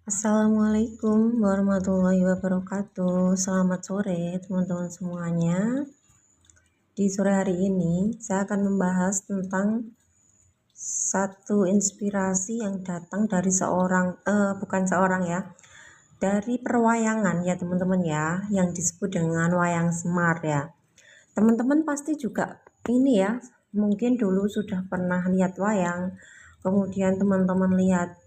Assalamualaikum warahmatullahi wabarakatuh. Selamat sore teman-teman semuanya. Di sore hari ini saya akan membahas tentang satu inspirasi yang datang dari bukan seorang ya, dari perwayangan ya teman-teman ya, yang disebut dengan wayang semar ya. Teman-teman pasti juga ini ya, mungkin dulu sudah pernah lihat wayang, kemudian teman-teman lihat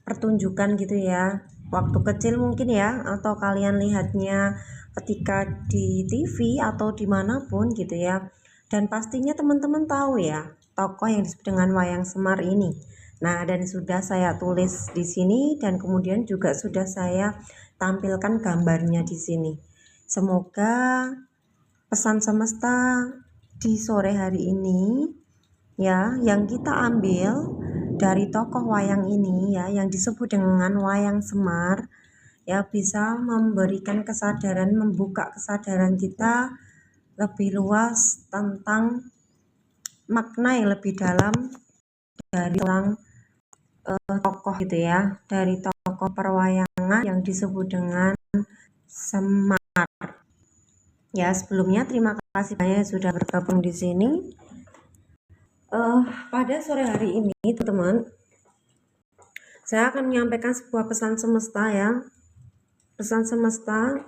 pertunjukan gitu ya waktu kecil mungkin ya, atau kalian lihatnya ketika di TV atau dimanapun gitu ya. Dan pastinya teman-teman tahu ya tokoh yang disebut dengan wayang semar ini. Nah, dan sudah saya tulis di sini dan kemudian juga sudah saya tampilkan gambarnya di sini. Semoga pesan semesta di sore hari ini ya yang kita ambil dari tokoh wayang ini ya yang disebut dengan wayang semar ya bisa memberikan kesadaran, membuka kesadaran kita lebih luas tentang makna yang lebih dalam dari orang tokoh gitu ya, dari tokoh perwayangan yang disebut dengan Semar. Ya, sebelumnya terima kasih banyak sudah bergabung di sini. Pada sore hari ini teman-teman, saya akan menyampaikan sebuah pesan semesta ya. Pesan semesta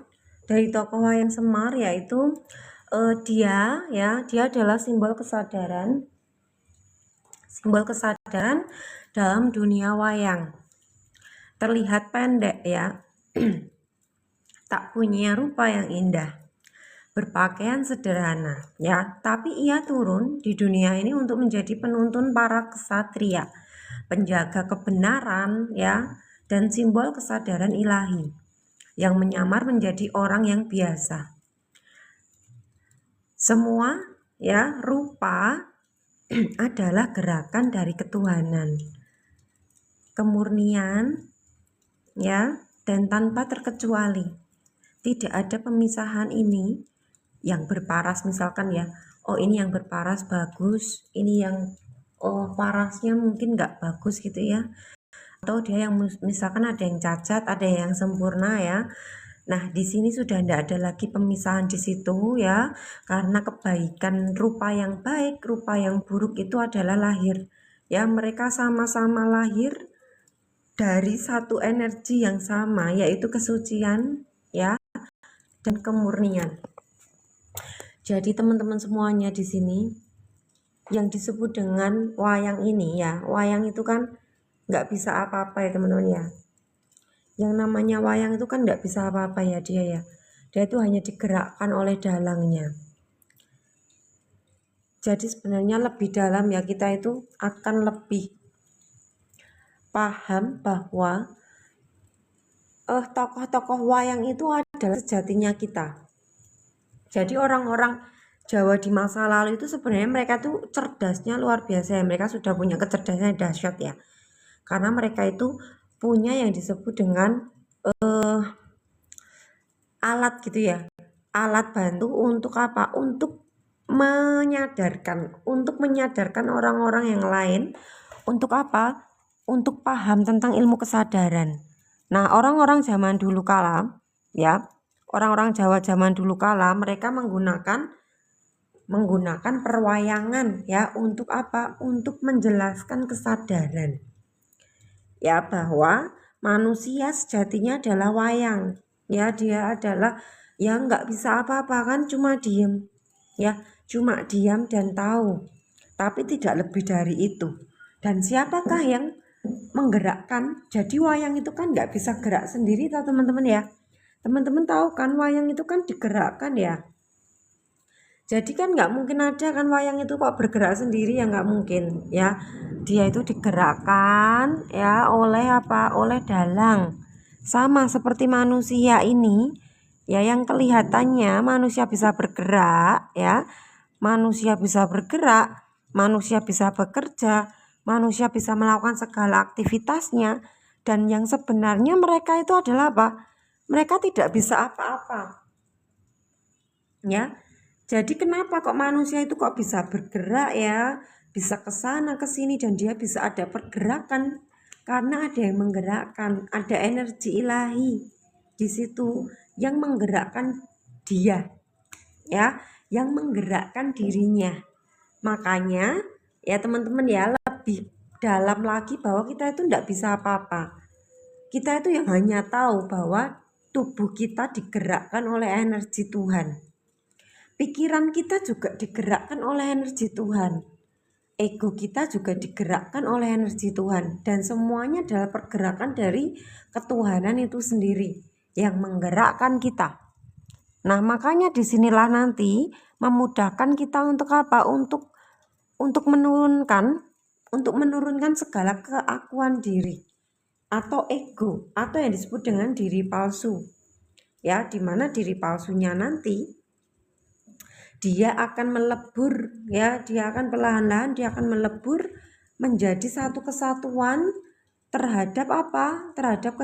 dari tokoh wayang semar, yaitu dia adalah simbol kesadaran dalam dunia wayang. Terlihat pendek ya, tak punya rupa yang indah, berpakaian sederhana ya, tapi ia turun di dunia ini untuk menjadi penuntun para ksatria, penjaga kebenaran ya, dan simbol kesadaran ilahi yang menyamar menjadi orang yang biasa. Semua ya rupa adalah gerakan dari ketuhanan, kemurnian ya, dan tanpa terkecuali. Tidak ada pemisahan ini yang berparas misalkan ya, oh ini yang berparas bagus, ini yang parasnya mungkin nggak bagus gitu ya, atau dia yang misalkan ada yang cacat, ada yang sempurna ya. Nah, di sini sudah tidak ada lagi pemisahan di situ ya, karena kebaikan rupa yang baik, rupa yang buruk itu adalah lahir. Ya, mereka sama-sama lahir dari satu energi yang sama, yaitu kesucian ya dan kemurnian. Jadi teman-teman semuanya di sini yang disebut dengan wayang ini ya, wayang itu kan nggak bisa apa-apa ya teman-teman ya. Yang namanya wayang itu kan nggak bisa apa-apa ya dia ya. Dia itu hanya digerakkan oleh dalangnya. Jadi sebenarnya lebih dalam ya, kita itu akan lebih paham bahwa tokoh-tokoh wayang itu adalah sejatinya kita. Jadi orang-orang Jawa di masa lalu itu sebenarnya mereka tuh cerdasnya luar biasa ya. Mereka sudah punya kecerdasan yang dahsyat ya. Karena mereka itu punya yang disebut dengan alat gitu ya. Alat bantu untuk apa? Untuk menyadarkan orang-orang yang lain untuk apa? Untuk paham tentang ilmu kesadaran. Nah, orang-orang zaman dulu kala ya, orang-orang Jawa zaman dulu kala mereka menggunakan perwayangan ya untuk apa? Untuk menjelaskan kesadaran. Ya, bahwa manusia sejatinya adalah wayang. Ya, dia adalah yang nggak bisa apa-apa kan, cuma diem. Ya, cuma diam dan tahu. Tapi tidak lebih dari itu. Dan siapakah yang menggerakkan? Jadi wayang itu kan nggak bisa gerak sendiri tahu teman-teman ya. Teman-teman tahu kan wayang itu kan digerakkan ya. Jadi kan nggak mungkin ada kan wayang itu kok bergerak sendiri ya, nggak mungkin ya. Dia itu digerakkan ya oleh apa? Oleh dalang. Sama seperti manusia ini ya, yang kelihatannya manusia bisa bergerak ya. Manusia bisa bergerak, manusia bisa bekerja, manusia bisa melakukan segala aktivitasnya, dan yang sebenarnya mereka itu adalah apa? Mereka tidak bisa apa-apa. Ya. Jadi kenapa kok manusia itu kok bisa bergerak ya, bisa ke sana ke sini, dan dia bisa ada pergerakan Karena ada yang menggerakkan, ada energi ilahi di situ yang menggerakkan dia, ya, yang menggerakkan dirinya. Makanya ya teman-teman ya, lebih dalam lagi bahwa kita itu tidak bisa apa-apa. Kita itu yang hanya tahu bahwa tubuh kita digerakkan oleh energi Tuhan. Pikiran kita juga digerakkan oleh energi Tuhan. Ego kita juga digerakkan oleh energi Tuhan, dan semuanya adalah pergerakan dari ketuhanan itu sendiri yang menggerakkan kita. Nah, makanya disinilah nanti memudahkan kita untuk apa? Untuk menurunkan segala keakuan diri atau ego, atau yang disebut dengan diri palsu. Ya, dimana diri palsunya nanti dia akan melebur, ya, dia akan perlahan-lahan dia akan melebur menjadi satu kesatuan terhadap apa? Terhadap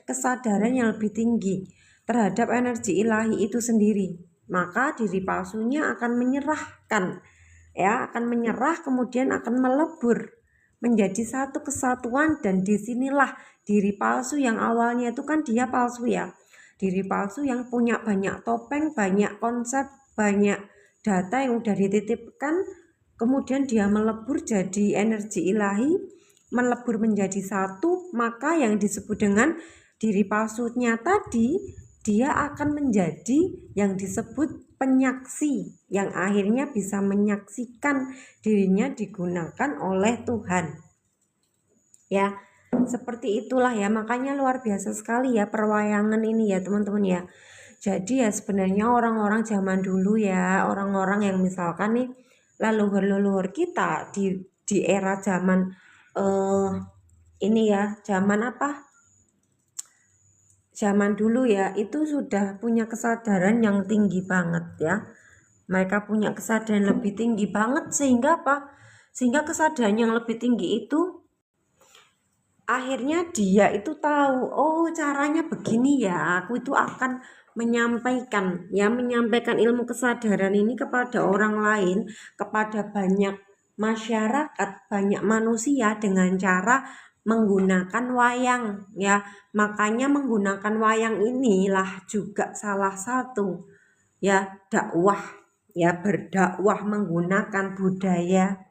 kesadaran yang lebih tinggi, terhadap energi ilahi itu sendiri. Maka diri palsunya akan menyerahkan, ya, akan menyerah, kemudian akan melebur menjadi satu kesatuan. Dan disinilah diri palsu yang awalnya itu kan dia palsu, ya, diri palsu yang punya banyak topeng, banyak konsep, banyak data yang udah dititipkan, kemudian dia melebur jadi energi ilahi, melebur menjadi satu. Maka yang disebut dengan diri palsunya tadi, dia akan menjadi yang disebut penyaksi, yang akhirnya bisa menyaksikan dirinya digunakan oleh Tuhan. Ya, seperti itulah ya. Makanya luar biasa sekali ya perwayangan ini ya teman-teman ya. Jadi ya sebenarnya orang-orang zaman dulu ya, orang-orang yang misalkan nih leluhur-leluhur kita di era zaman ini ya, zaman apa? Zaman dulu ya, itu sudah punya kesadaran yang tinggi banget ya. Mereka punya kesadaran lebih tinggi banget, sehingga apa? Sehingga kesadaran yang lebih tinggi itu akhirnya dia itu tahu, oh caranya begini ya, aku itu akan menyampaikan ilmu kesadaran ini kepada orang lain, kepada banyak masyarakat, banyak manusia dengan cara menggunakan wayang ya. Makanya menggunakan wayang inilah juga salah satu ya dakwah, ya, berdakwah menggunakan budaya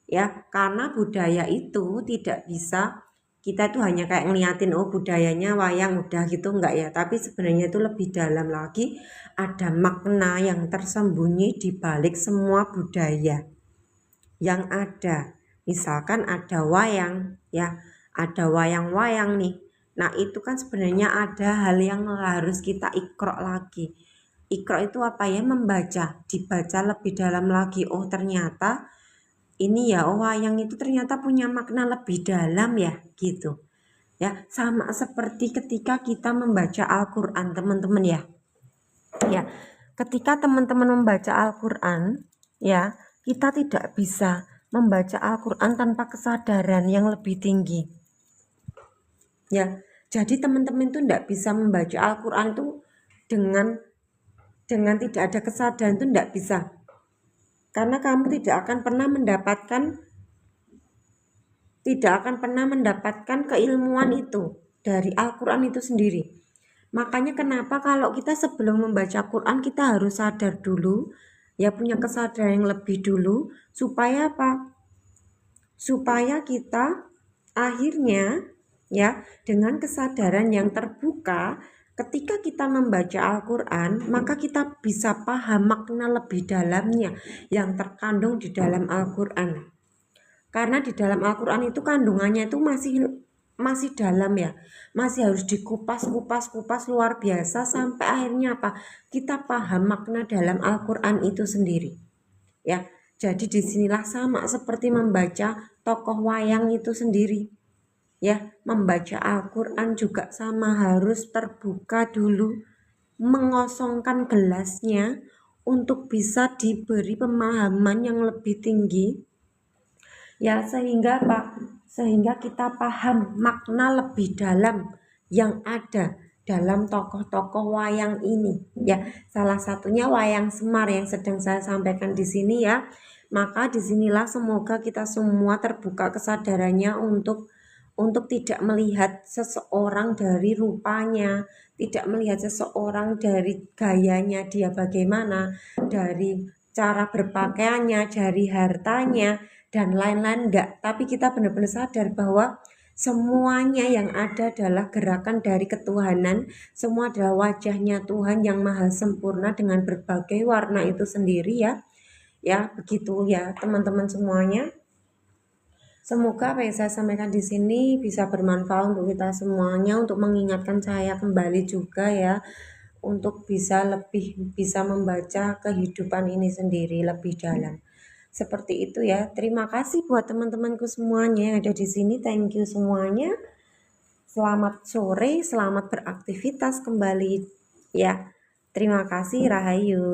ya. Karena budaya itu tidak bisa kita tuh hanya kayak ngeliatin oh budayanya wayang udah gitu, enggak ya, tapi sebenarnya itu lebih dalam lagi, ada makna yang tersembunyi di balik semua budaya yang ada. Misalkan ada wayang ya, ada wayang-wayang nih. Nah itu kan sebenarnya ada hal yang harus kita ikrok lagi. Ikrok itu apa ya? Membaca, dibaca lebih dalam lagi. Oh ternyata ini ya, oh wayang itu ternyata punya makna lebih dalam ya, gitu. Ya, sama seperti ketika kita membaca Al-Qur'an, teman-teman ya. Ya, ketika teman-teman membaca Al-Qur'an, ya, kita tidak bisa membaca Al-Qur'an tanpa kesadaran yang lebih tinggi. Ya, jadi teman-teman itu tidak bisa membaca Al-Qur'an itu dengan tidak ada kesadaran, itu tidak bisa. Karena kamu tidak akan pernah mendapatkan keilmuan itu dari Al-Quran itu sendiri. Makanya kenapa kalau kita sebelum membaca Quran kita harus sadar dulu, ya, punya kesadaran yang lebih dulu, supaya apa? Supaya kita akhirnya ya dengan kesadaran yang terbuka, ketika kita membaca Al-Quran, maka kita bisa paham makna lebih dalamnya yang terkandung di dalam Al-Quran. Karena di dalam Al-Quran itu kandungannya itu masih dalam ya, masih harus dikupas luar biasa sampai akhirnya apa? Kita paham makna dalam Al-Quran itu sendiri. Ya, jadi disinilah sama seperti membaca tokoh wayang itu sendiri. Ya, membaca Al-Quran juga sama, harus terbuka dulu, mengosongkan gelasnya untuk bisa diberi pemahaman yang lebih tinggi. Ya, sehingga apa? Sehingga kita paham makna lebih dalam yang ada dalam tokoh-tokoh wayang ini. Ya, salah satunya wayang Semar yang sedang saya sampaikan di sini ya. Maka disinilah semoga kita semua terbuka kesadarannya untuk untuk tidak melihat seseorang dari rupanya, tidak melihat seseorang dari gayanya dia bagaimana, dari cara berpakaiannya, dari hartanya, dan lain-lain enggak. Tapi kita benar-benar sadar bahwa semuanya yang ada adalah gerakan dari ketuhanan, semua adalah wajahnya Tuhan yang maha sempurna dengan berbagai warna itu sendiri ya. Ya, begitu ya teman-teman semuanya. Semoga apa yang saya sampaikan di sini bisa bermanfaat untuk kita semuanya, untuk mengingatkan saya kembali juga ya, untuk bisa membaca kehidupan ini sendiri lebih dalam. Seperti itu ya. Terima kasih buat teman-temanku semuanya yang ada di sini. Thank you semuanya. Selamat sore, selamat beraktivitas kembali ya. Terima kasih, Rahayu.